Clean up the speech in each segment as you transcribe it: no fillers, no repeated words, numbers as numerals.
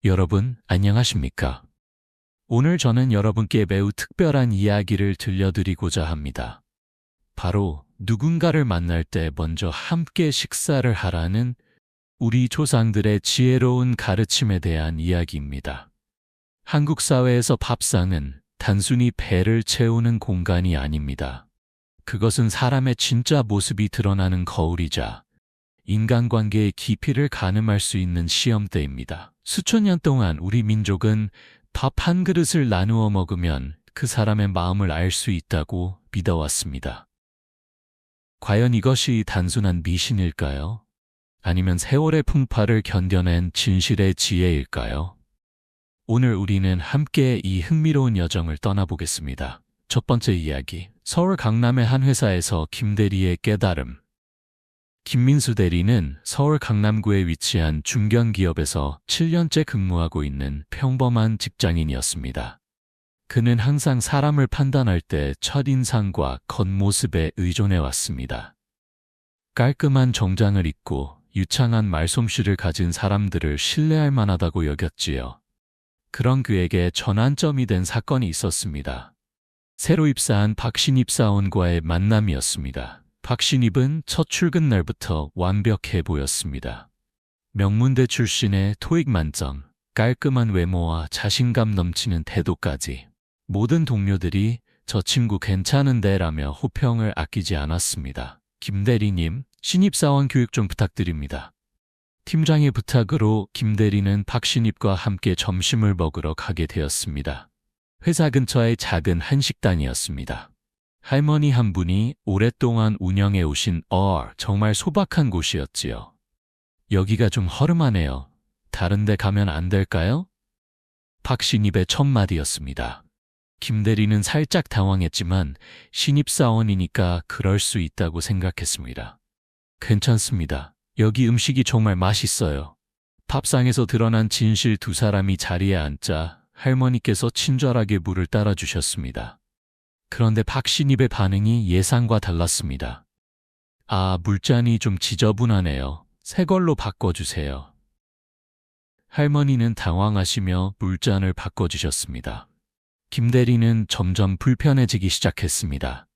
여러분, 안녕하십니까? 오늘 저는 여러분께 매우 특별한 이야기를 들려드리고자 합니다. 바로 누군가를 만날 때 먼저 함께 식사를 하라는 우리 조상들의 지혜로운 가르침에 대한 이야기입니다. 한국 사회에서 밥상은 단순히 배를 채우는 공간이 아닙니다. 그것은 사람의 진짜 모습이 드러나는 거울이자 인간관계의 깊이를 가늠할 수 있는 시험대입니다. 수천 년 동안 우리 민족은 밥 한 그릇을 나누어 먹으면 그 사람의 마음을 알 수 있다고 믿어왔습니다. 과연 이것이 단순한 미신일까요? 아니면 세월의 풍파를 견뎌낸 진실의 지혜일까요? 오늘 우리는 함께 이 흥미로운 여정을 떠나보겠습니다. 첫 번째 이야기, 서울 강남의 한 회사에서 김 대리의 깨달음. 김민수 대리는 서울 강남구에 위치한 중견기업에서 7년째 근무하고 있는 평범한 직장인이었습니다. 그는 항상 사람을 판단할 때 첫인상과 겉모습에 의존해왔습니다. 깔끔한 정장을 입고 유창한 말솜씨를 가진 사람들을 신뢰할 만하다고 여겼지요. 그런 그에게 전환점이 된 사건이 있었습니다. 새로 입사한 박신입 사원과의 만남이었습니다. 박신입은 첫 출근 날부터 완벽해 보였습니다. 명문대 출신의 토익 만점, 깔끔한 외모와 자신감 넘치는 태도까지 모든 동료들이 저 친구 괜찮은데 라며 호평을 아끼지 않았습니다. 김 대리님, 신입사원 교육 좀 부탁드립니다. 팀장의 부탁으로 김 대리는 박신입과 함께 점심을 먹으러 가게 되었습니다. 회사 근처의 작은 한식당이었습니다. 할머니 한 분이 오랫동안 운영해 오신 정말 소박한 곳이었지요. 여기가 좀 허름하네요. 다른 데 가면 안 될까요? 박신입의 첫 마디였습니다. 김 대리는 살짝 당황했지만 신입사원이니까 그럴 수 있다고 생각했습니다. 괜찮습니다. 여기 음식이 정말 맛있어요. 밥상에서 드러난 진실 두 사람이 자리에 앉자 할머니께서 친절하게 물을 따라주셨습니다. 그런데 박신입의 반응이 예상과 달랐습니다. 물잔이 좀 지저분하네요. 새 걸로 바꿔주세요. 할머니는 당황하시며 물잔을 바꿔주셨습니다. 김 대리는 점점 불편해지기 시작했습니다.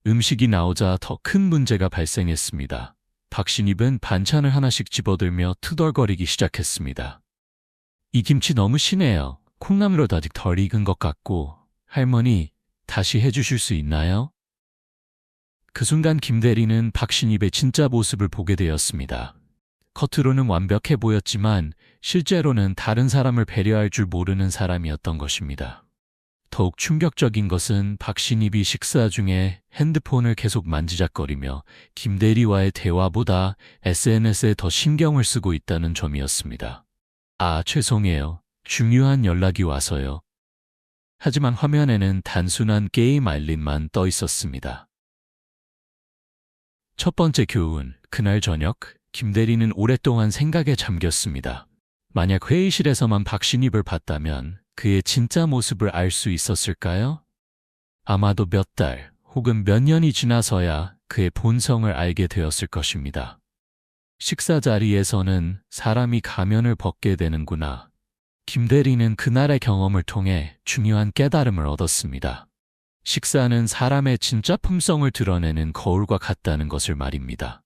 음식이 나오자 더 큰 문제가 발생했습니다. 박신입은 반찬을 하나씩 집어들며 투덜거리기 시작했습니다. 이 김치 너무 시네요. 콩나물도 아직 덜 익은 것 같고, 할머니, 다시 해주실 수 있나요? 그 순간 김 대리는 박신입의 진짜 모습을 보게 되었습니다. 겉으로는 완벽해 보였지만 실제로는 다른 사람을 배려할 줄 모르는 사람이었던 것입니다. 더욱 충격적인 것은 박신입이 식사 중에 핸드폰을 계속 만지작거리며 김 대리와의 대화보다 SNS에 더 신경을 쓰고 있다는 점이었습니다. 죄송해요. 중요한 연락이 와서요. 하지만 화면에는 단순한 게임 알림만 떠 있었습니다. 첫 번째 교훈, 그날 저녁, 김 대리는 오랫동안 생각에 잠겼습니다. 만약 회의실에서만 박신입을 봤다면 그의 진짜 모습을 알 수 있었을까요? 아마도 몇 달 혹은 몇 년이 지나서야 그의 본성을 알게 되었을 것입니다. 식사 자리에서는 사람이 가면을 벗게 되는구나. 김 대리는 그날의 경험을 통해 중요한 깨달음을 얻었습니다. 식사는 사람의 진짜 품성을 드러내는 거울과 같다는 것을 말입니다.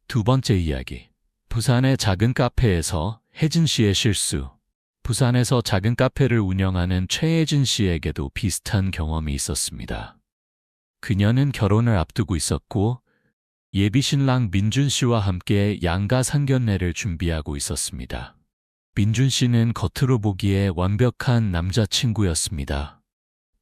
두 번째 이야기, 부산의 작은 카페에서 혜진 씨의 실수. 부산에서 작은 카페를 운영하는 최혜진 씨에게도 비슷한 경험이 있었습니다. 그녀는 결혼을 앞두고 있었고 예비 신랑 민준 씨와 함께 양가 상견례를 준비하고 있었습니다. 민준 씨는 겉으로 보기에 완벽한 남자친구였습니다.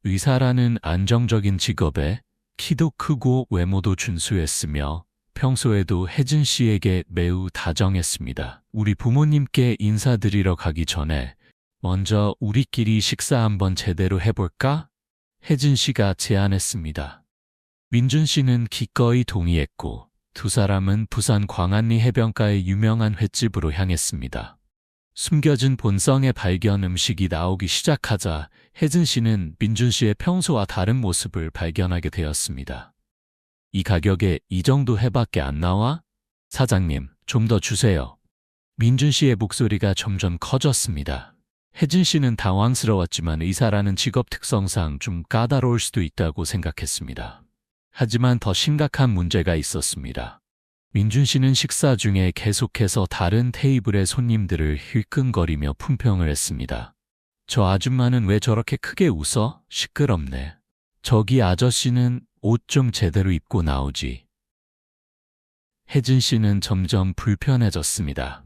의사라는 안정적인 직업에 키도 크고 외모도 준수했으며 평소에도 혜진 씨에게 매우 다정했습니다. 우리 부모님께 인사드리러 가기 전에 먼저 우리끼리 식사 한번 제대로 해볼까? 혜진 씨가 제안했습니다. 민준 씨는 기꺼이 동의했고 두 사람은 부산 광안리 해변가의 유명한 횟집으로 향했습니다. 숨겨진 본성의 발견 음식이 나오기 시작하자 혜진 씨는 민준 씨의 평소와 다른 모습을 발견하게 되었습니다. 이 가격에 이 정도 회밖에 안 나와? 사장님, 좀 더 주세요. 민준 씨의 목소리가 점점 커졌습니다. 혜진 씨는 당황스러웠지만 의사라는 직업 특성상 좀 까다로울 수도 있다고 생각했습니다. 하지만 더 심각한 문제가 있었습니다. 민준 씨는 식사 중에 계속해서 다른 테이블의 손님들을 힐끔거리며 품평을 했습니다. 저 아줌마는 왜 저렇게 크게 웃어? 시끄럽네. 저기 아저씨는 옷 좀 제대로 입고 나오지. 혜진 씨는 점점 불편해졌습니다.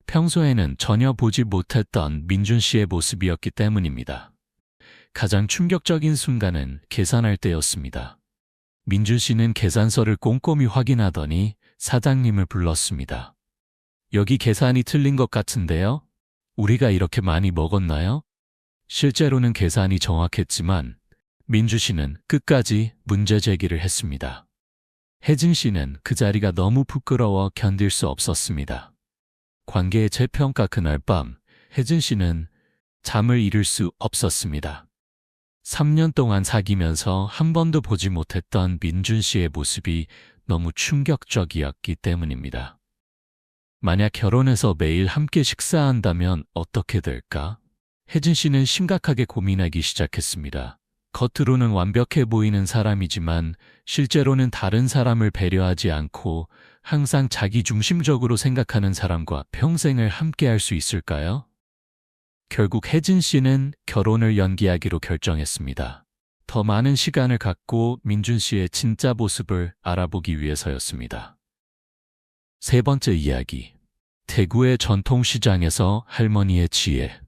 평소에는 전혀 보지 못했던 민준 씨의 모습이었기 때문입니다. 가장 충격적인 순간은 계산할 때였습니다. 민준 씨는 계산서를 꼼꼼히 확인하더니 사장님을 불렀습니다. 여기 계산이 틀린 것 같은데요? 우리가 이렇게 많이 먹었나요? 실제로는 계산이 정확했지만 민주 씨는 끝까지 문제 제기를 했습니다. 혜진 씨는 그 자리가 너무 부끄러워 견딜 수 없었습니다. 관계의 재평가 그날 밤 혜진 씨는 잠을 이룰 수 없었습니다. 3년 동안 사귀면서 한 번도 보지 못했던 민준 씨의 모습이 너무 충격적이었기 때문입니다. 만약 결혼해서 매일 함께 식사한다면 어떻게 될까? 혜진 씨는 심각하게 고민하기 시작했습니다. 겉으로는 완벽해 보이는 사람이지만 실제로는 다른 사람을 배려하지 않고 항상 자기 중심적으로 생각하는 사람과 평생을 함께할 수 있을까요? 결국 혜진 씨는 결혼을 연기하기로 결정했습니다. 더 많은 시간을 갖고 민준 씨의 진짜 모습을 알아보기 위해서였습니다. 세 번째 이야기. 대구의 전통시장에서 할머니의 지혜.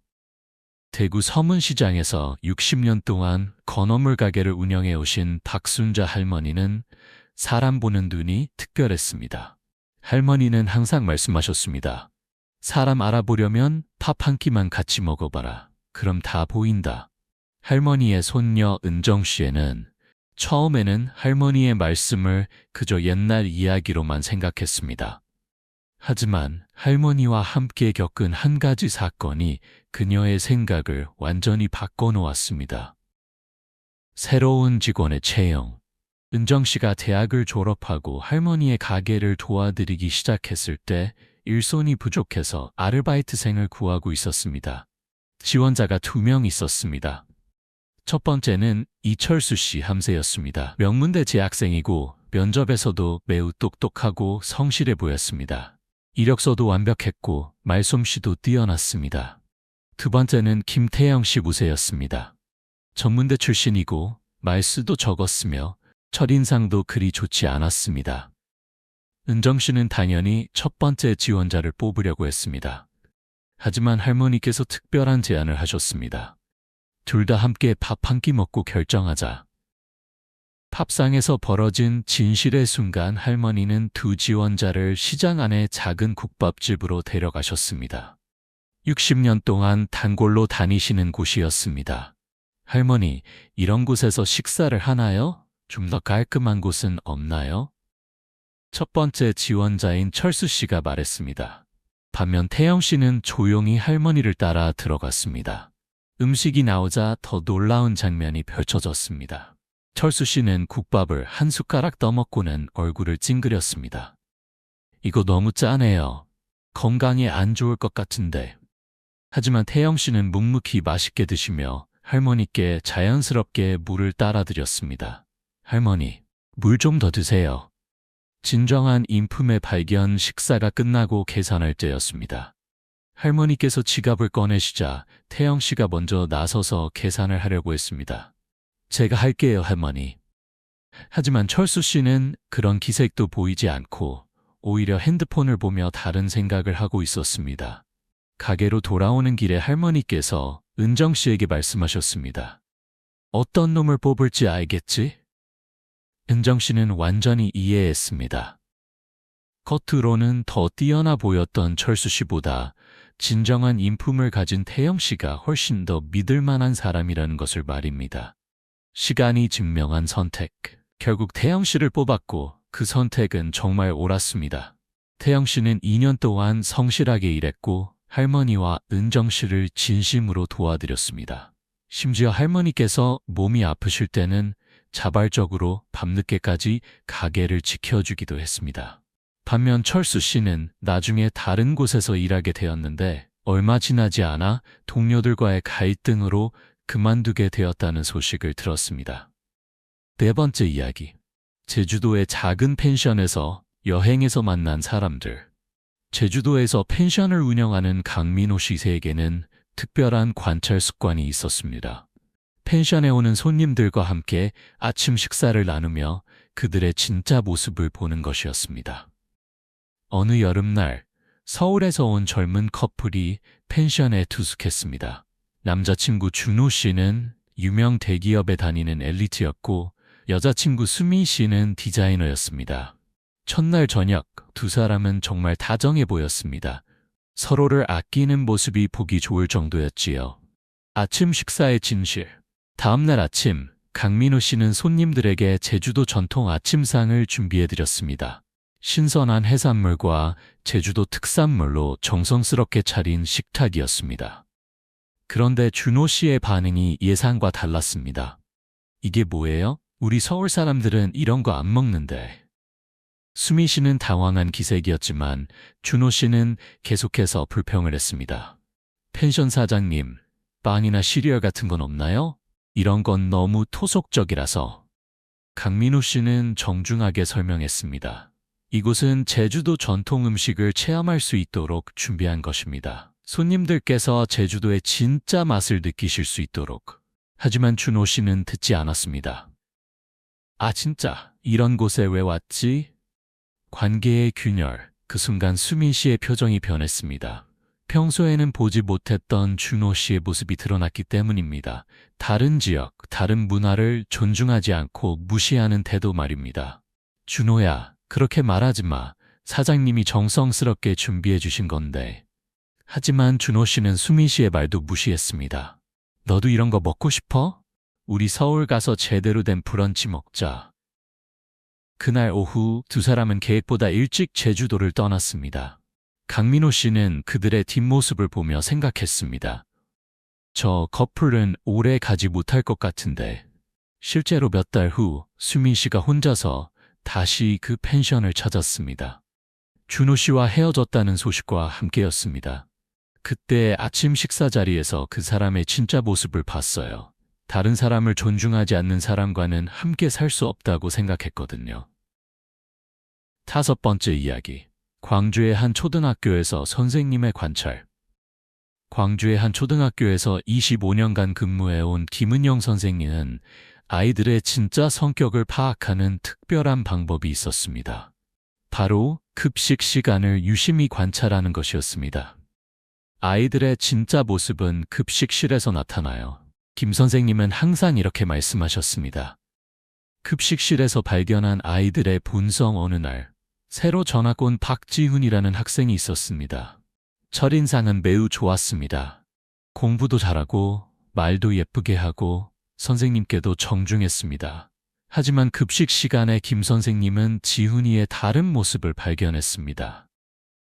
대구 서문시장에서 60년 동안 건어물 가게를 운영해 오신 박순자 할머니는 사람 보는 눈이 특별했습니다. 할머니는 항상 말씀하셨습니다. 사람 알아보려면 밥 한 끼만 같이 먹어봐라. 그럼 다 보인다. 할머니의 손녀 은정 씨에는 처음에는 할머니의 말씀을 그저 옛날 이야기로만 생각했습니다. 하지만 할머니와 함께 겪은 한 가지 사건이 그녀의 생각을 완전히 바꿔놓았습니다. 새로운 직원의 채용. 은정 씨가 대학을 졸업하고 할머니의 가게를 도와드리기 시작했을 때 일손이 부족해서 아르바이트생을 구하고 있었습니다. 지원자가 2명 있었습니다. 첫 번째는 이철수 씨 함세였습니다. 명문대 재학생이고 면접에서도 매우 똑똑하고 성실해 보였습니다. 이력서도 완벽했고 말솜씨도 뛰어났습니다. 두 번째는 김태영 씨 무세였습니다. 전문대 출신이고 말수도 적었으며 첫인상도 그리 좋지 않았습니다. 은정 씨는 당연히 첫 번째 지원자를 뽑으려고 했습니다. 하지만 할머니께서 특별한 제안을 하셨습니다. 둘 다 함께 밥 한 끼 먹고 결정하자. 밥상에서 벌어진 진실의 순간 할머니는 두 지원자를 시장 안의 작은 국밥집으로 데려가셨습니다. 60년 동안 단골로 다니시는 곳이었습니다. 할머니, 이런 곳에서 식사를 하나요? 좀 더 깔끔한 곳은 없나요? 첫 번째 지원자인 철수 씨가 말했습니다. 반면 태영 씨는 조용히 할머니를 따라 들어갔습니다. 음식이 나오자 더 놀라운 장면이 펼쳐졌습니다. 철수 씨는 국밥을 한 숟가락 떠먹고는 얼굴을 찡그렸습니다. 이거 너무 짜네요. 건강에 안 좋을 것 같은데. 하지만 태영 씨는 묵묵히 맛있게 드시며 할머니께 자연스럽게 물을 따라 드렸습니다. 할머니, 물 좀 더 드세요. 진정한 인품의 발견. 식사가 끝나고 계산할 때였습니다. 할머니께서 지갑을 꺼내시자 태영 씨가 먼저 나서서 계산을 하려고 했습니다. 제가 할게요, 할머니. 하지만 철수 씨는 그런 기색도 보이지 않고 오히려 핸드폰을 보며 다른 생각을 하고 있었습니다. 가게로 돌아오는 길에 할머니께서 은정 씨에게 말씀하셨습니다. 어떤 놈을 뽑을지 알겠지? 은정 씨는 완전히 이해했습니다. 겉으로는 더 뛰어나 보였던 철수 씨보다 진정한 인품을 가진 태영 씨가 훨씬 더 믿을 만한 사람이라는 것을 말입니다. 시간이 증명한 선택. 결국 태영 씨를 뽑았고 그 선택은 정말 옳았습니다. 태영 씨는 2년 동안 성실하게 일했고 할머니와 은정 씨를 진심으로 도와드렸습니다. 심지어 할머니께서 몸이 아프실 때는 자발적으로 밤늦게까지 가게를 지켜주기도 했습니다. 반면 철수 씨는 나중에 다른 곳에서 일하게 되었는데 얼마 지나지 않아 동료들과의 갈등으로 그만두게 되었다는 소식을 들었습니다. 네 번째 이야기. 제주도의 작은 펜션에서 여행에서 만난 사람들. 제주도에서 펜션을 운영하는 강민호 씨에게는 특별한 관찰 습관이 있었습니다. 펜션에 오는 손님들과 함께 아침 식사를 나누며 그들의 진짜 모습을 보는 것이었습니다. 어느 여름날 서울에서 온 젊은 커플이 펜션에 투숙했습니다. 남자친구 준호 씨는 유명 대기업에 다니는 엘리트였고 여자친구 수미 씨는 디자이너였습니다. 첫날 저녁 두 사람은 정말 다정해 보였습니다. 서로를 아끼는 모습이 보기 좋을 정도였지요. 아침 식사의 진실. 다음날 아침 강민호 씨는 손님들에게 제주도 전통 아침상을 준비해드렸습니다. 신선한 해산물과 제주도 특산물로 정성스럽게 차린 식탁이었습니다. 그런데 준호 씨의 반응이 예상과 달랐습니다. 이게 뭐예요? 우리 서울 사람들은 이런 거 안 먹는데. 수미 씨는 당황한 기색이었지만 준호 씨는 계속해서 불평을 했습니다. 펜션 사장님, 빵이나 시리얼 같은 건 없나요? 이런 건 너무 토속적이라서. 강민호 씨는 정중하게 설명했습니다. 이곳은 제주도 전통 음식을 체험할 수 있도록 준비한 것입니다. 손님들께서 제주도의 진짜 맛을 느끼실 수 있도록. 하지만 준호 씨는 듣지 않았습니다. 아 진짜 이런 곳에 왜 왔지? 관계의 균열. 그 순간 수민 씨의 표정이 변했습니다. 평소에는 보지 못했던 준호 씨의 모습이 드러났기 때문입니다. 다른 지역, 다른 문화를 존중하지 않고 무시하는 태도 말입니다. 준호야, 그렇게 말하지 마. 사장님이 정성스럽게 준비해 주신 건데. 하지만 준호 씨는 수민 씨의 말도 무시했습니다. 너도 이런 거 먹고 싶어? 우리 서울 가서 제대로 된 브런치 먹자. 그날 오후 두 사람은 계획보다 일찍 제주도를 떠났습니다. 강민호 씨는 그들의 뒷모습을 보며 생각했습니다. 저 커플은 오래 가지 못할 것 같은데. 실제로 몇 달 후 수민 씨가 혼자서 다시 그 펜션을 찾았습니다. 준호 씨와 헤어졌다는 소식과 함께였습니다. 그때 아침 식사 자리에서 그 사람의 진짜 모습을 봤어요. 다른 사람을 존중하지 않는 사람과는 함께 살 수 없다고 생각했거든요. 다섯 번째 이야기. 광주의 한 초등학교에서 선생님의 관찰. 광주의 한 초등학교에서 25년간 근무해온 김은영 선생님은 아이들의 진짜 성격을 파악하는 특별한 방법이 있었습니다. 바로 급식 시간을 유심히 관찰하는 것이었습니다. 아이들의 진짜 모습은 급식실에서 나타나요. 김 선생님은 항상 이렇게 말씀하셨습니다. 급식실에서 발견한 아이들의 본성. 어느 날 새로 전학 온 박지훈이라는 학생이 있었습니다. 첫인상은 매우 좋았습니다. 공부도 잘하고 말도 예쁘게 하고 선생님께도 정중했습니다. 하지만 급식 시간에 김 선생님은 지훈이의 다른 모습을 발견했습니다.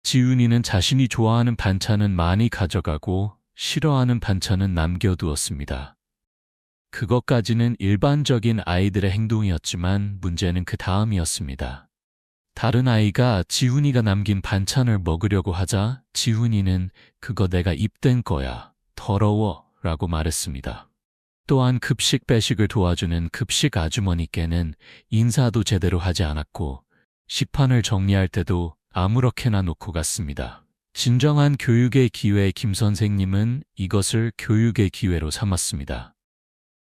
지훈이는 자신이 좋아하는 반찬은 많이 가져가고 싫어하는 반찬은 남겨두었습니다. 그것까지는 일반적인 아이들의 행동이었지만 문제는 그 다음이었습니다. 다른 아이가 지훈이가 남긴 반찬을 먹으려고 하자 지훈이는 그거 내가 입댄 거야. 더러워 라고 말했습니다. 또한 급식 배식을 도와주는 급식 아주머니께는 인사도 제대로 하지 않았고 식판을 정리할 때도 아무렇게나 놓고 갔습니다. 진정한 교육의 기회. 김 선생님은 이것을 교육의 기회로 삼았습니다.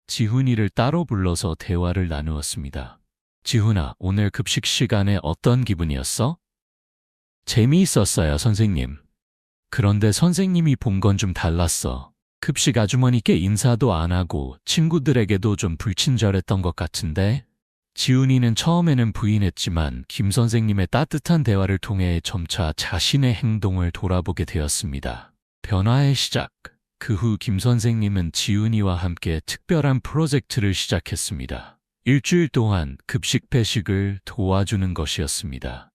지훈이를 따로 불러서 대화를 나누었습니다. 지훈아, 오늘 급식 시간에 어떤 기분이었어? 재미있었어요, 선생님. 그런데 선생님이 본 건 좀 달랐어. 급식 아주머니께 인사도 안 하고 친구들에게도 좀 불친절했던 것 같은데? 지훈이는 처음에는 부인했지만 김 선생님의 따뜻한 대화를 통해 점차 자신의 행동을 돌아보게 되었습니다. 변화의 시작. 그 후 김 선생님은 지훈이와 함께 특별한 프로젝트를 시작했습니다. 일주일 동안 급식 배식을 도와주는 것이었습니다.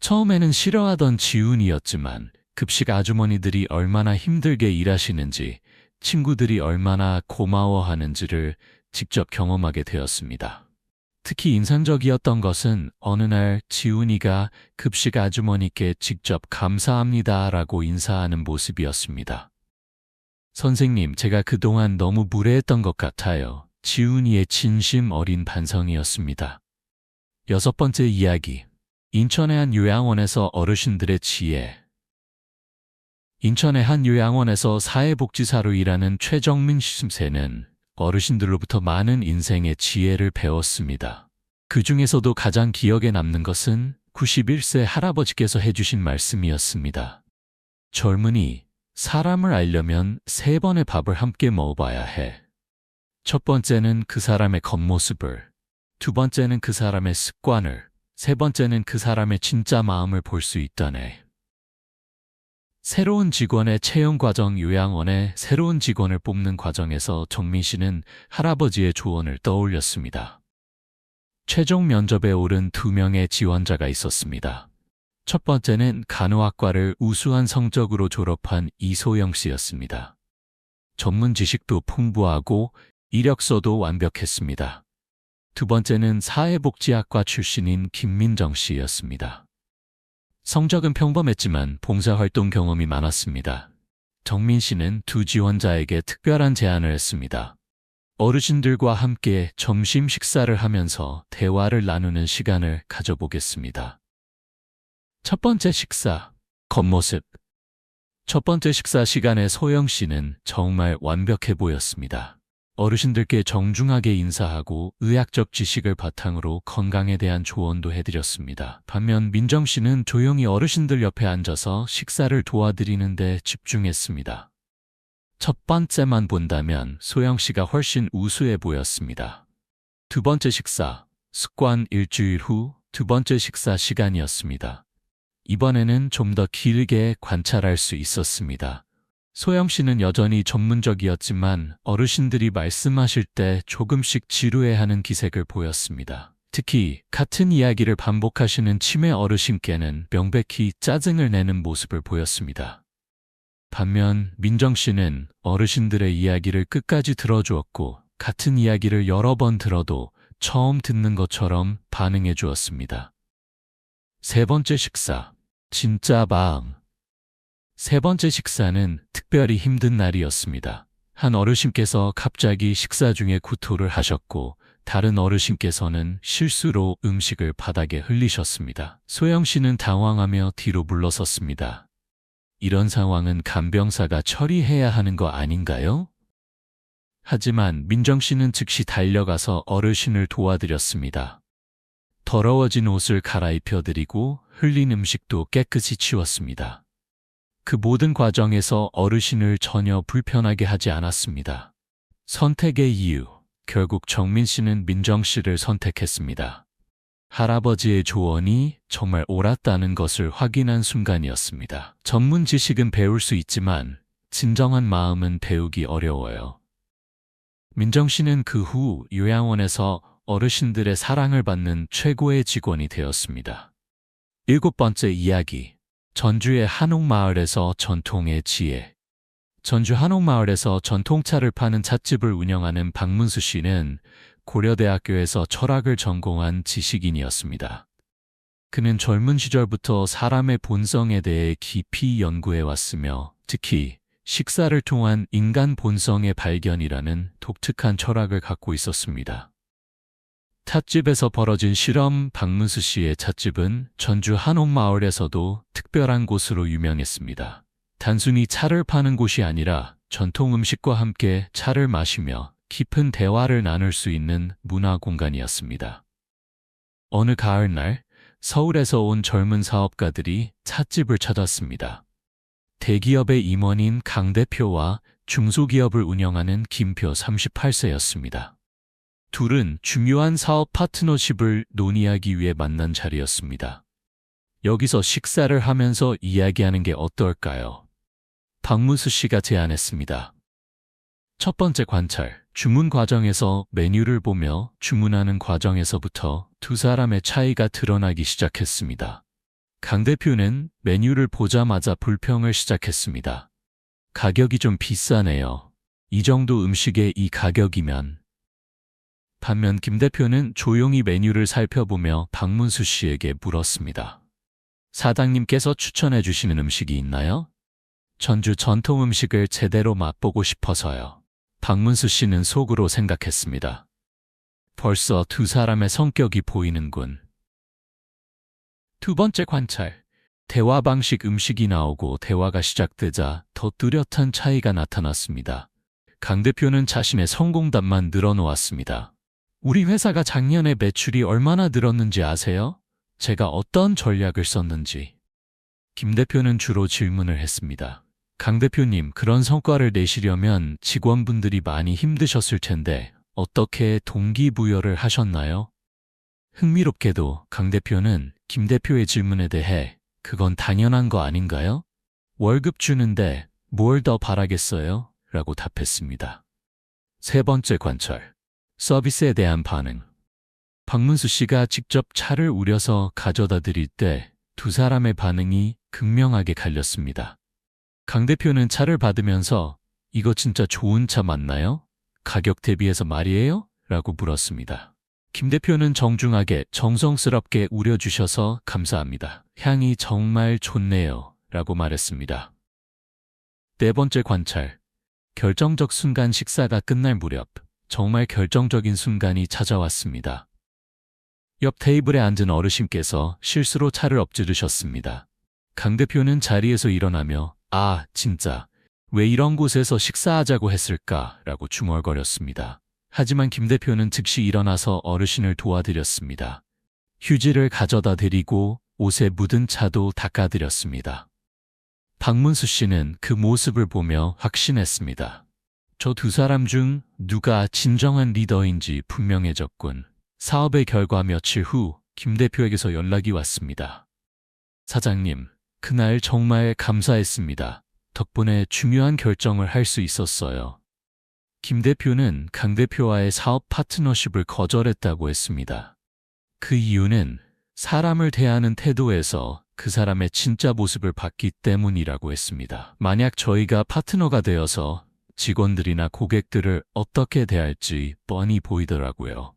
처음에는 싫어하던 지훈이였지만 급식 아주머니들이 얼마나 힘들게 일하시는지, 친구들이 얼마나 고마워하는지를 직접 경험하게 되었습니다. 특히 인상적이었던 것은 어느 날 지훈이가 급식 아주머니께 직접 감사합니다라고 인사하는 모습이었습니다. 선생님, 제가 그동안 너무 무례했던 것 같아요. 지훈이의 진심 어린 반성이었습니다. 6번째 이야기. 인천의 한 요양원에서 어르신들의 지혜. 인천의 한 요양원에서 사회복지사로 일하는 최정민 씨는 어르신들로부터 많은 인생의 지혜를 배웠습니다. 그 중에서도 가장 기억에 남는 것은 91세 할아버지께서 해주신 말씀이었습니다. 젊은이, 사람을 알려면 3번의 밥을 함께 먹어봐야 해. 첫 번째는 그 사람의 겉모습을, 두 번째는 그 사람의 습관을, 세 번째는 그 사람의 진짜 마음을 볼 수 있다네. 새로운 직원의 채용 과정. 요양원에 새로운 직원을 뽑는 과정에서 정민 씨는 할아버지의 조언을 떠올렸습니다. 최종 면접에 오른 2명의 지원자가 있었습니다. 첫 번째는 간호학과를 우수한 성적으로 졸업한 이소영 씨였습니다. 전문 지식도 풍부하고 이력서도 완벽했습니다. 두 번째는 사회복지학과 출신인 김민정 씨였습니다. 성적은 평범했지만 봉사활동 경험이 많았습니다. 정민 씨는 2 지원자에게 특별한 제안을 했습니다. 어르신들과 함께 점심 식사를 하면서 대화를 나누는 시간을 가져보겠습니다. 첫 번째 식사, 겉모습. 첫 번째 식사 시간에 소영 씨는 정말 완벽해 보였습니다. 어르신들께 정중하게 인사하고 의학적 지식을 바탕으로 건강에 대한 조언도 해드렸습니다. 반면 민정 씨는 조용히 어르신들 옆에 앉아서 식사를 도와드리는 데 집중했습니다. 첫 번째만 본다면 소영 씨가 훨씬 우수해 보였습니다. 두 번째 식사, 습관. 일주일 후 2번째 식사 시간이었습니다. 이번에는 좀 더 길게 관찰할 수 있었습니다. 소영 씨는 여전히 전문적이었지만 어르신들이 말씀하실 때 조금씩 지루해하는 기색을 보였습니다. 특히 같은 이야기를 반복하시는 치매 어르신께는 명백히 짜증을 내는 모습을 보였습니다. 반면 민정 씨는 어르신들의 이야기를 끝까지 들어주었고 같은 이야기를 여러 번 들어도 처음 듣는 것처럼 반응해 주었습니다. 세 번째 식사, 진짜 마음. 세 번째 식사는 특별히 힘든 날이었습니다. 한 어르신께서 갑자기 식사 중에 구토를 하셨고 다른 어르신께서는 실수로 음식을 바닥에 흘리셨습니다. 소영 씨는 당황하며 뒤로 물러섰습니다. 이런 상황은 간병사가 처리해야 하는 거 아닌가요? 하지만 민정 씨는 즉시 달려가서 어르신을 도와드렸습니다. 더러워진 옷을 갈아입혀드리고 흘린 음식도 깨끗이 치웠습니다. 그 모든 과정에서 어르신을 전혀 불편하게 하지 않았습니다. 선택의 이유, 결국 정민 씨는 민정 씨를 선택했습니다. 할아버지의 조언이 정말 옳았다는 것을 확인한 순간이었습니다. 전문 지식은 배울 수 있지만 진정한 마음은 배우기 어려워요. 민정 씨는 그 후 요양원에서 어르신들의 사랑을 받는 최고의 직원이 되었습니다. 7번째 이야기. 전주의 한옥마을에서 전통의 지혜. 전주 한옥마을에서 전통차를 파는 찻집을 운영하는 박문수 씨는 고려대학교에서 철학을 전공한 지식인이었습니다. 그는 젊은 시절부터 사람의 본성에 대해 깊이 연구해 왔으며 특히 식사를 통한 인간 본성의 발견이라는 독특한 철학을 갖고 있었습니다. 찻집에서 벌어진 실험. 박문수 씨의 찻집은 전주 한옥마을에서도 특별한 곳으로 유명했습니다. 단순히 차를 파는 곳이 아니라 전통 음식과 함께 차를 마시며 깊은 대화를 나눌 수 있는 문화 공간이었습니다. 어느 가을날 서울에서 온 젊은 사업가들이 찻집을 찾았습니다. 대기업의 임원인 강 대표와 중소기업을 운영하는 김표 38세였습니다. 둘은 중요한 사업 파트너십을 논의하기 위해 만난 자리였습니다. 여기서 식사를 하면서 이야기하는 게 어떨까요? 박문수 씨가 제안했습니다. 첫 번째 관찰, 주문 과정에서 메뉴를 보며 주문하는 과정에서부터 두 사람의 차이가 드러나기 시작했습니다. 강 대표는 메뉴를 보자마자 불평을 시작했습니다. 가격이 좀 비싸네요. 이 정도 음식에 이 가격이면. 반면 김 대표는 조용히 메뉴를 살펴보며 박문수 씨에게 물었습니다. 사장님께서 추천해 주시는 음식이 있나요? 전주 전통 음식을 제대로 맛보고 싶어서요. 박문수 씨는 속으로 생각했습니다. 벌써 두 사람의 성격이 보이는군. 두 번째 관찰. 대화 방식. 음식이 나오고 대화가 시작되자 더 뚜렷한 차이가 나타났습니다. 강 대표는 자신의 성공담만 늘어놓았습니다. 우리 회사가 작년에 매출이 얼마나 늘었는지 아세요? 제가 어떤 전략을 썼는지. 김 대표는 주로 질문을 했습니다. 강 대표님, 그런 성과를 내시려면 직원분들이 많이 힘드셨을 텐데 어떻게 동기부여를 하셨나요? 흥미롭게도 강 대표는 김 대표의 질문에 대해 그건 당연한 거 아닌가요? 월급 주는데 뭘 더 바라겠어요? 라고 답했습니다. 세 번째 관찰. 서비스에 대한 반응. 박문수 씨가 직접 차를 우려서 가져다 드릴 때 두 사람의 반응이 극명하게 갈렸습니다. 강 대표는 차를 받으면서 이거 진짜 좋은 차 맞나요? 가격 대비해서 말이에요? 라고 물었습니다. 김 대표는 정중하게 정성스럽게 우려주셔서 감사합니다. 향이 정말 좋네요. 라고 말했습니다. 네 번째 관찰. 결정적 순간. 식사가 끝날 무렵 정말 결정적인 순간이 찾아왔습니다. 옆 테이블에 앉은 어르신께서 실수로 차를 엎지르셨습니다. 강 대표는 자리에서 일어나며 아, 진짜 왜 이런 곳에서 식사하자고 했을까? 라고 중얼거렸습니다. 하지만 김 대표는 즉시 일어나서 어르신을 도와드렸습니다. 휴지를 가져다 드리고 옷에 묻은 차도 닦아드렸습니다. 박문수 씨는 그 모습을 보며 확신했습니다. 저 두 사람 중 누가 진정한 리더인지 분명해졌군. 사업의 결과. 며칠 후 김 대표에게서 연락이 왔습니다. 사장님, 그날 정말 감사했습니다. 덕분에 중요한 결정을 할 수 있었어요. 김 대표는 강 대표와의 사업 파트너십을 거절했다고 했습니다. 그 이유는 사람을 대하는 태도에서 그 사람의 진짜 모습을 봤기 때문이라고 했습니다. 만약 저희가 파트너가 되어서 직원들이나 고객들을 어떻게 대할지 뻔히 보이더라고요.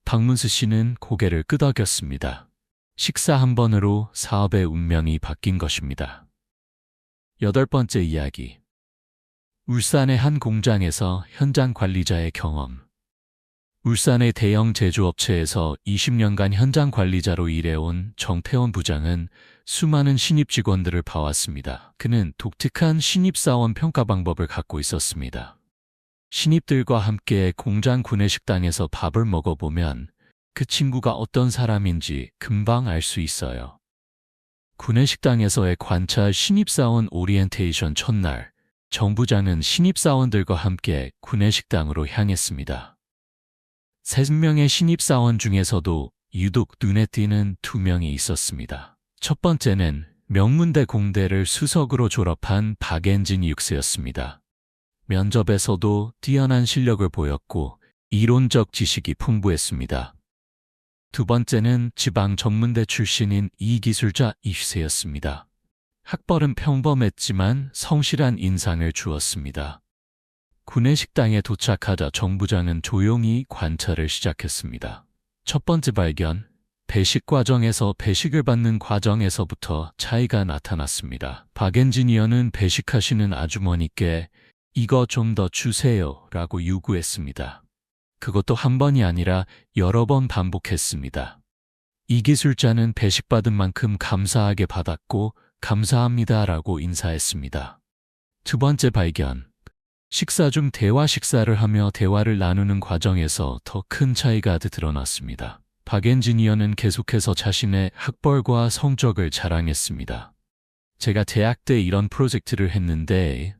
박문수 씨는 고개를 끄덕였습니다. 식사 한 번으로 사업의 운명이 바뀐 것입니다. 여덟 번째 이야기. 울산의 한 공장에서 현장 관리자의 경험. 울산의 대형 제조업체에서 20년간 현장 관리자로 일해온 정태원 부장은 수많은 신입 직원들을 봐왔습니다. 그는 독특한 신입사원 평가 방법을 갖고 있었습니다. 신입들과 함께 공장 구내식당에서 밥을 먹어보면 그 친구가 어떤 사람인지 금방 알 수 있어요. 구내식당에서의 관찰. 신입사원 오리엔테이션 첫날, 정 부장은 신입사원들과 함께 구내식당으로 향했습니다. 3명의 신입사원 중에서도 유독 눈에 띄는 2명이 있었습니다. 첫 번째는 명문대 공대를 수석으로 졸업한 박엔진 육세였습니다. 면접에서도 뛰어난 실력을 보였고 이론적 지식이 풍부했습니다. 두 번째는 지방 전문대 출신인 이기술자 이세였습니다. 학벌은 평범했지만 성실한 인상을 주었습니다. 구내식당에 도착하자 정 부장은 조용히 관찰을 시작했습니다. 첫 번째 발견, 배식 과정에서 배식을 받는 과정에서부터 차이가 나타났습니다. 박 엔지니어는 배식하시는 아주머니께 이거 좀 더 주세요 라고 요구했습니다. 그것도 한 번이 아니라 여러 번 반복했습니다. 이 기술자는 배식받은 만큼 감사하게 받았고 감사합니다 라고 인사했습니다. 두 번째 발견. 식사 중 식사를 하며 대화를 나누는 과정에서 더 큰 차이가 드러났습니다. 박 엔지니어는 계속해서 자신의 학벌과 성적을 자랑했습니다. 제가 대학 때 이런 프로젝트를 했는데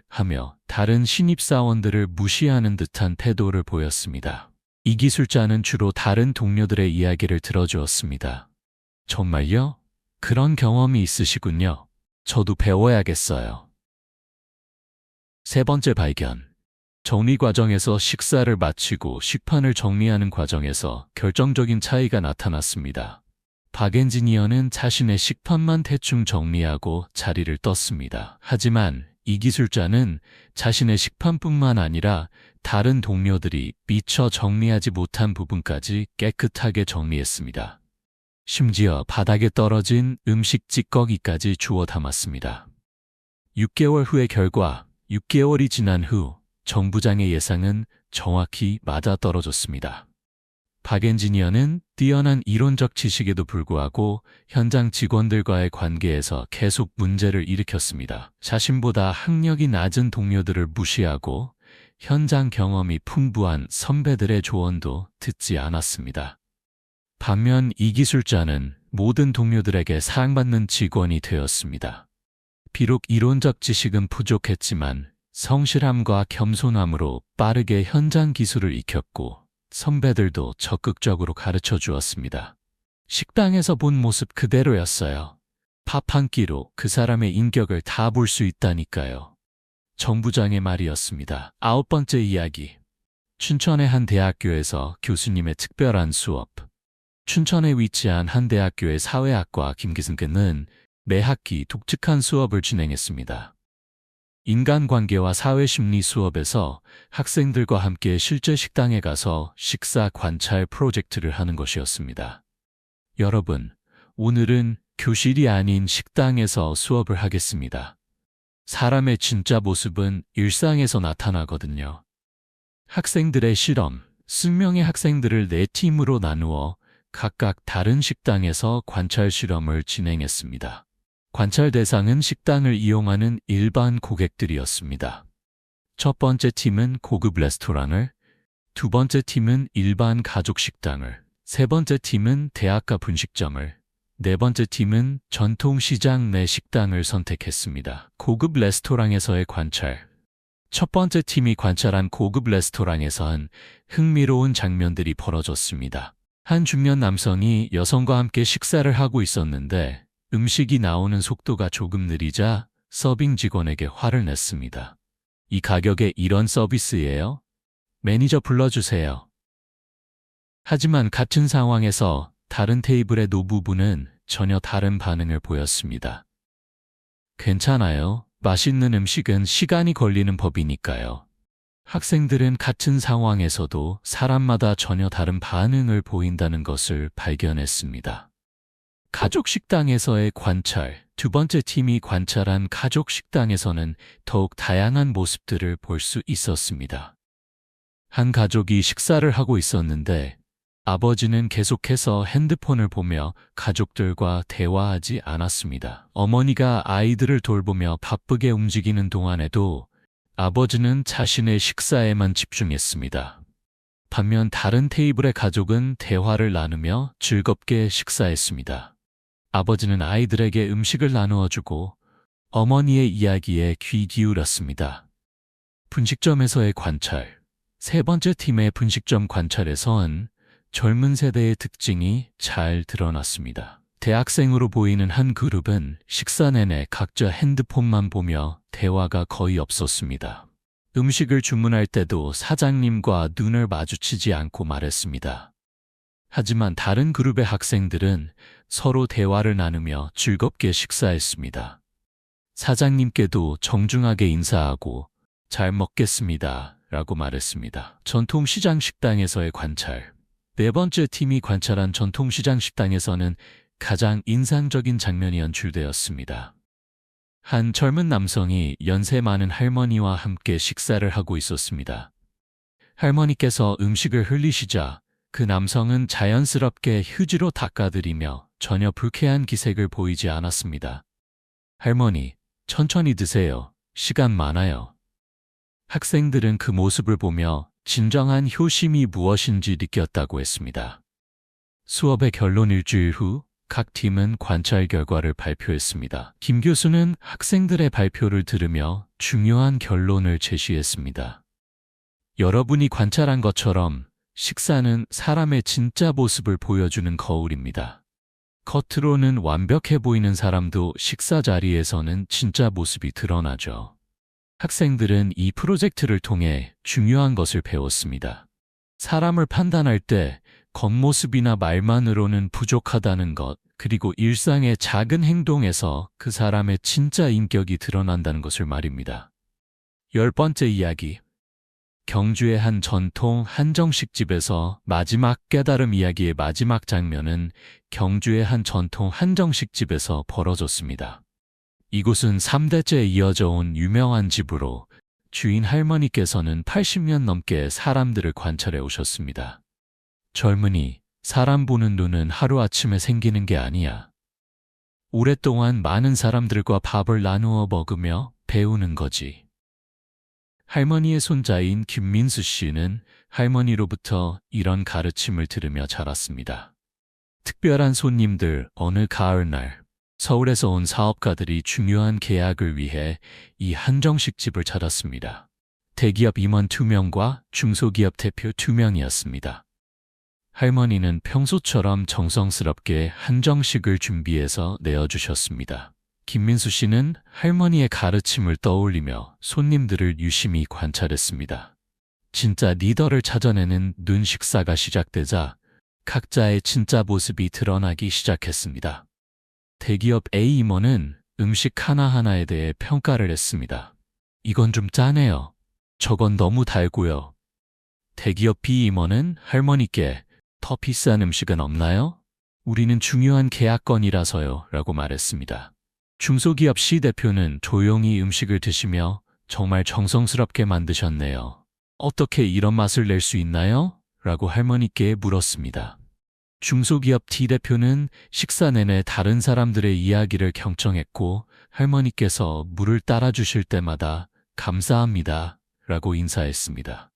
하며 다른 신입사원들을 무시하는 듯한 태도를 보였습니다. 이 기술자는 주로 다른 동료들의 이야기를 들어주었습니다. 정말요? 그런 경험이 있으시군요. 저도 배워야겠어요. 세 번째 발견. 정리 과정에서 식사를 마치고 식판을 정리하는 과정에서 결정적인 차이가 나타났습니다. 박 엔지니어는 자신의 식판만 대충 정리하고 자리를 떴습니다. 하지만 이 기술자는 자신의 식판뿐만 아니라 다른 동료들이 미처 정리하지 못한 부분까지 깨끗하게 정리했습니다. 심지어 바닥에 떨어진 음식 찌꺼기까지 주워 담았습니다. 6개월 후의 결과, 6개월이 지난 후 정부장의 예상은 정확히 맞아떨어졌습니다. 박 엔지니어는 뛰어난 이론적 지식에도 불구하고 현장 직원들과의 관계에서 계속 문제를 일으켰습니다. 자신보다 학력이 낮은 동료들을 무시하고 현장 경험이 풍부한 선배들의 조언도 듣지 않았습니다. 반면 이 기술자는 모든 동료들에게 사랑받는 직원이 되었습니다. 비록 이론적 지식은 부족했지만 성실함과 겸손함으로 빠르게 현장 기술을 익혔고 선배들도 적극적으로 가르쳐 주었습니다. 식당에서 본 모습 그대로였어요. 밥 한 끼로 그 사람의 인격을 다 볼 수 있다니까요. 정부장의 말이었습니다. 9번째 이야기. 춘천의 한 대학교에서 교수님의 특별한 수업. 춘천에 위치한 한 대학교의 사회학과 김기승께는 매 학기 독특한 수업을 진행했습니다. 인간관계와 사회심리 수업에서 학생들과 함께 실제 식당에 가서 식사 관찰 프로젝트를 하는 것이었습니다. 여러분, 오늘은 교실이 아닌 식당에서 수업을 하겠습니다. 사람의 진짜 모습은 일상에서 나타나거든요. 학생들의 실험, 수명의 학생들을 4팀으로 나누어 각각 다른 식당에서 관찰 실험을 진행했습니다. 관찰 대상은 식당을 이용하는 일반 고객들이었습니다. 첫 번째 팀은 고급 레스토랑을, 두 번째 팀은 일반 가족 식당을, 세 번째 팀은 대학가 분식점을, 네 번째 팀은 전통시장 내 식당을 선택했습니다. 고급 레스토랑에서의 관찰. 첫 번째 팀이 관찰한 고급 레스토랑에선 흥미로운 장면들이 벌어졌습니다. 한 중년 남성이 여성과 함께 식사를 하고 있었는데 음식이 나오는 속도가 조금 느리자 서빙 직원에게 화를 냈습니다. 이 가격에 이런 서비스예요? 매니저 불러주세요. 하지만 같은 상황에서 다른 테이블의 노부부는 전혀 다른 반응을 보였습니다. 괜찮아요. 맛있는 음식은 시간이 걸리는 법이니까요. 학생들은 같은 상황에서도 사람마다 전혀 다른 반응을 보인다는 것을 발견했습니다. 가족 식당에서의 관찰. 두 번째 팀이 관찰한 가족 식당에서는 더욱 다양한 모습들을 볼 수 있었습니다. 한 가족이 식사를 하고 있었는데 아버지는 계속해서 핸드폰을 보며 가족들과 대화하지 않았습니다. 어머니가 아이들을 돌보며 바쁘게 움직이는 동안에도 아버지는 자신의 식사에만 집중했습니다. 반면 다른 테이블의 가족은 대화를 나누며 즐겁게 식사했습니다. 아버지는 아이들에게 음식을 나누어 주고 어머니의 이야기에 귀 기울였습니다. 분식점에서의 관찰. 세 번째 팀의 분식점 관찰에선 젊은 세대의 특징이 잘 드러났습니다. 대학생으로 보이는 한 그룹은 식사 내내 각자 핸드폰만 보며 대화가 거의 없었습니다. 음식을 주문할 때도 사장님과 눈을 마주치지 않고 말했습니다. 하지만 다른 그룹의 학생들은 서로 대화를 나누며 즐겁게 식사했습니다. 사장님께도 정중하게 인사하고 잘 먹겠습니다 라고 말했습니다. 전통시장 식당에서의 관찰. 네 번째 팀이 관찰한 전통시장 식당에서는 가장 인상적인 장면이 연출되었습니다. 한 젊은 남성이 연세 많은 할머니와 함께 식사를 하고 있었습니다. 할머니께서 음식을 흘리시자 그 남성은 자연스럽게 휴지로 닦아드리며 전혀 불쾌한 기색을 보이지 않았습니다. 할머니, 천천히 드세요. 시간 많아요. 학생들은 그 모습을 보며 진정한 효심이 무엇인지 느꼈다고 했습니다. 수업의 결론 일주일 후 각 팀은 관찰 결과를 발표했습니다. 김 교수는 학생들의 발표를 들으며 중요한 결론을 제시했습니다. 여러분이 관찰한 것처럼 식사는 사람의 진짜 모습을 보여주는 거울입니다. 겉으로는 완벽해 보이는 사람도 식사 자리에서는 진짜 모습이 드러나죠. 학생들은 이 프로젝트를 통해 중요한 것을 배웠습니다. 사람을 판단할 때 겉모습이나 말만으로는 부족하다는 것, 그리고 일상의 작은 행동에서 그 사람의 진짜 인격이 드러난다는 것을 말입니다. 10번째 이야기. 경주의 한 전통 한정식집에서 마지막 깨달음 이야기의 마지막 장면은 경주의 한 전통 한정식집에서 벌어졌습니다. 이곳은 3대째 이어져 온 유명한 집으로 주인 할머니께서는 80년 넘게 사람들을 관찰해 오셨습니다. 젊은이, 사람 보는 눈은 하루아침에 생기는 게 아니야. 오랫동안 많은 사람들과 밥을 나누어 먹으며 배우는 거지. 할머니의 손자인 김민수 씨는 할머니로부터 이런 가르침을 들으며 자랐습니다. 특별한 손님들, 어느 가을날 서울에서 온 사업가들이 중요한 계약을 위해 이 한정식집을 찾았습니다. 대기업 임원 2명과 중소기업 대표 2명이었습니다. 할머니는 평소처럼 정성스럽게 한정식을 준비해서 내어주셨습니다. 김민수 씨는 할머니의 가르침을 떠올리며 손님들을 유심히 관찰했습니다. 진짜 리더를 찾아내는 눈 식사가 시작되자 각자의 진짜 모습이 드러나기 시작했습니다. 대기업 A 임원은 음식 하나하나에 대해 평가를 했습니다. 이건 좀 짜네요. 저건 너무 달고요. 대기업 B 임원은 할머니께 더 비싼 음식은 없나요? 우리는 중요한 계약건이라서요. 라고 말했습니다. 중소기업 C 대표는 조용히 음식을 드시며 정말 정성스럽게 만드셨네요. 어떻게 이런 맛을 낼 수 있나요? 라고 할머니께 물었습니다. 중소기업 D 대표는 식사 내내 다른 사람들의 이야기를 경청했고 할머니께서 물을 따라주실 때마다 감사합니다. 라고 인사했습니다.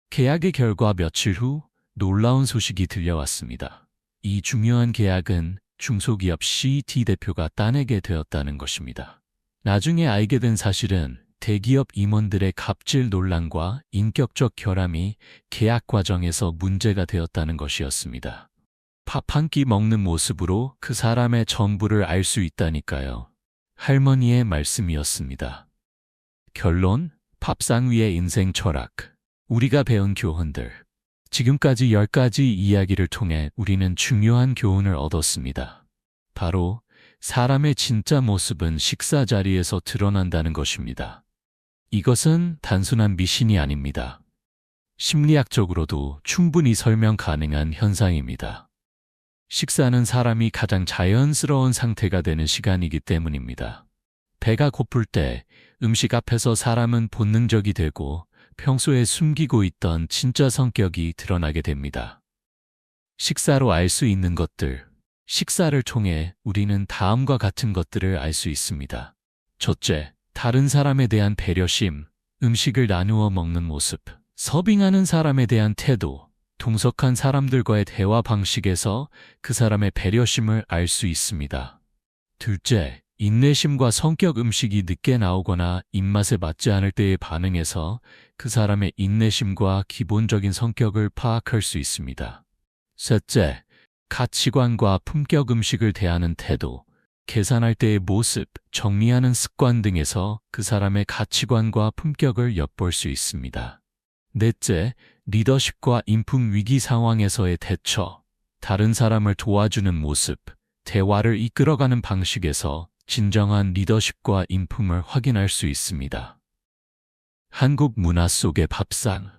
계약의 결과 며칠 후 놀라운 소식이 들려왔습니다. 이 중요한 계약은 중소기업 CT 대표가 따내게 되었다는 것입니다. 나중에 알게 된 사실은 대기업 임원들의 갑질 논란과 인격적 결함이 계약 과정에서 문제가 되었다는 것이었습니다. 밥 한 끼 먹는 모습으로 그 사람의 전부를 알 수 있다니까요. 할머니의 말씀이었습니다. 결론, 밥상 위의 인생 철학. 우리가 배운 교훈들. 지금까지 10가지 이야기를 통해 우리는 중요한 교훈을 얻었습니다. 바로 사람의 진짜 모습은 식사 자리에서 드러난다는 것입니다. 이것은 단순한 미신이 아닙니다. 심리학적으로도 충분히 설명 가능한 현상입니다. 식사는 사람이 가장 자연스러운 상태가 되는 시간이기 때문입니다. 배가 고플 때 음식 앞에서 사람은 본능적이 되고 평소에 숨기고 있던 진짜 성격이 드러나게 됩니다. 식사로 알 수 있는 것들. 식사를 통해 우리는 다음과 같은 것들을 알 수 있습니다. 첫째, 다른 사람에 대한 배려심, 음식을 나누어 먹는 모습, 서빙하는 사람에 대한 태도, 동석한 사람들과의 대화 방식에서 그 사람의 배려심을 알 수 있습니다. 둘째, 인내심과 성격. 음식이 늦게 나오거나 입맛에 맞지 않을 때의 반응에서 그 사람의 인내심과 기본적인 성격을 파악할 수 있습니다. 셋째, 가치관과 품격. 음식을 대하는 태도, 계산할 때의 모습, 정리하는 습관 등에서 그 사람의 가치관과 품격을 엿볼 수 있습니다. 넷째, 리더십과 인품 위기 상황에서의 대처, 다른 사람을 도와주는 모습, 대화를 이끌어가는 방식에서 진정한 리더십과 인품을 확인할 수 있습니다. 한국 문화 속의 밥상.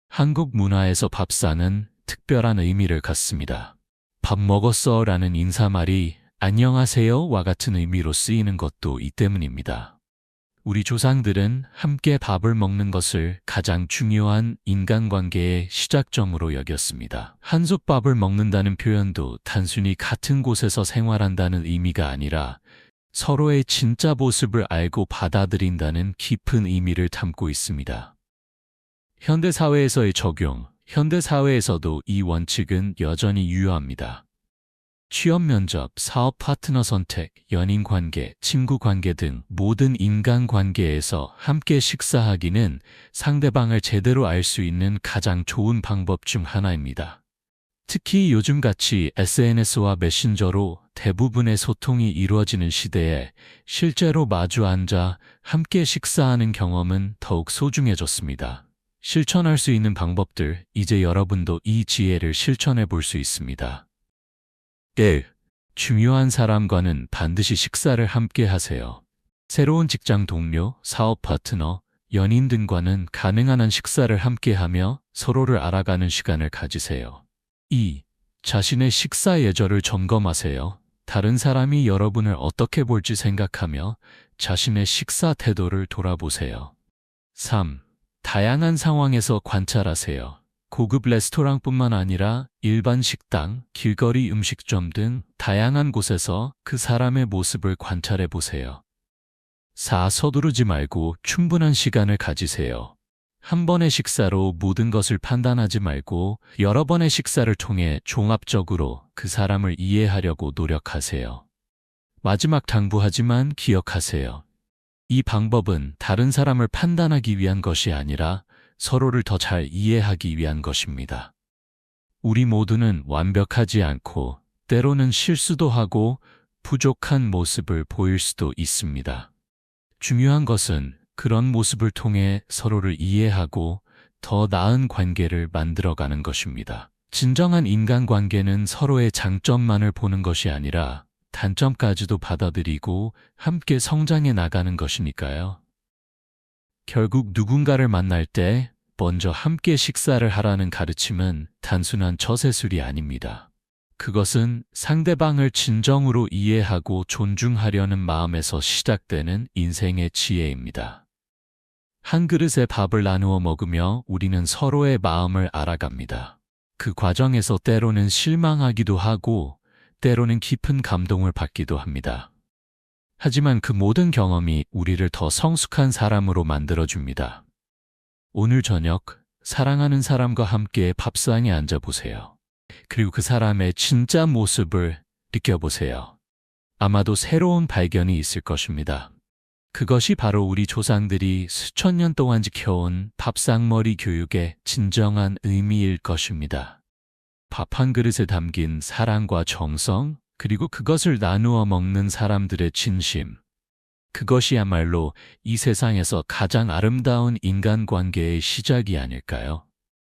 한국 문화에서 밥상은 특별한 의미를 갖습니다. 밥 먹었어 라는 인사말이 안녕하세요와 같은 의미로 쓰이는 것도 이 때문입니다. 우리 조상들은 함께 밥을 먹는 것을 가장 중요한 인간관계의 시작점으로 여겼습니다. 한솥밥을 먹는다는 표현도 단순히 같은 곳에서 생활한다는 의미가 아니라 서로의 진짜 모습을 알고 받아들인다는 깊은 의미를 담고 있습니다. 현대사회에서의 적용. 현대사회에서도 이 원칙은 여전히 유효합니다. 취업 면접, 사업 파트너 선택, 연인 관계, 친구 관계 등 모든 인간 관계에서 함께 식사하기는 상대방을 제대로 알 수 있는 가장 좋은 방법 중 하나입니다. 특히 요즘같이 SNS와 메신저로 대부분의 소통이 이루어지는 시대에 실제로 마주 앉아 함께 식사하는 경험은 더욱 소중해졌습니다. 실천할 수 있는 방법들, 이제 여러분도 이 지혜를 실천해 볼 수 있습니다. 1. 중요한 사람과는 반드시 식사를 함께 하세요. 새로운 직장 동료, 사업 파트너, 연인 등과는 가능한 한 식사를 함께 하며 서로를 알아가는 시간을 가지세요. 2. 자신의 식사 예절을 점검하세요. 다른 사람이 여러분을 어떻게 볼지 생각하며 자신의 식사 태도를 돌아보세요. 3. 다양한 상황에서 관찰하세요. 고급 레스토랑뿐만 아니라 일반 식당, 길거리 음식점 등 다양한 곳에서 그 사람의 모습을 관찰해 보세요. 4. 서두르지 말고 충분한 시간을 가지세요. 한 번의 식사로 모든 것을 판단하지 말고 여러 번의 식사를 통해 종합적으로 그 사람을 이해하려고 노력하세요. 마지막 당부하지만 기억하세요. 이 방법은 다른 사람을 판단하기 위한 것이 아니라 서로를 더 잘 이해하기 위한 것입니다. 우리 모두는 완벽하지 않고 때로는 실수도 하고 부족한 모습을 보일 수도 있습니다. 중요한 것은 그런 모습을 통해 서로를 이해하고 더 나은 관계를 만들어가는 것입니다. 진정한 인간관계는 서로의 장점만을 보는 것이 아니라 단점까지도 받아들이고 함께 성장해 나가는 것이니까요. 결국 누군가를 만날 때 먼저 함께 식사를 하라는 가르침은 단순한 처세술이 아닙니다. 그것은 상대방을 진정으로 이해하고 존중하려는 마음에서 시작되는 인생의 지혜입니다. 한 그릇의 밥을 나누어 먹으며 우리는 서로의 마음을 알아갑니다. 그 과정에서 때로는 실망하기도 하고 때로는 깊은 감동을 받기도 합니다. 하지만 그 모든 경험이 우리를 더 성숙한 사람으로 만들어줍니다. 오늘 저녁 사랑하는 사람과 함께 밥상에 앉아보세요. 그리고 그 사람의 진짜 모습을 느껴보세요. 아마도 새로운 발견이 있을 것입니다. 그것이 바로 우리 조상들이 수천 년 동안 지켜온 밥상머리 교육의 진정한 의미일 것입니다. 밥 한 그릇에 담긴 사랑과 정성, 그리고 그것을 나누어 먹는 사람들의 진심. 그것이야말로 이 세상에서 가장 아름다운 인간관계의 시작이 아닐까요?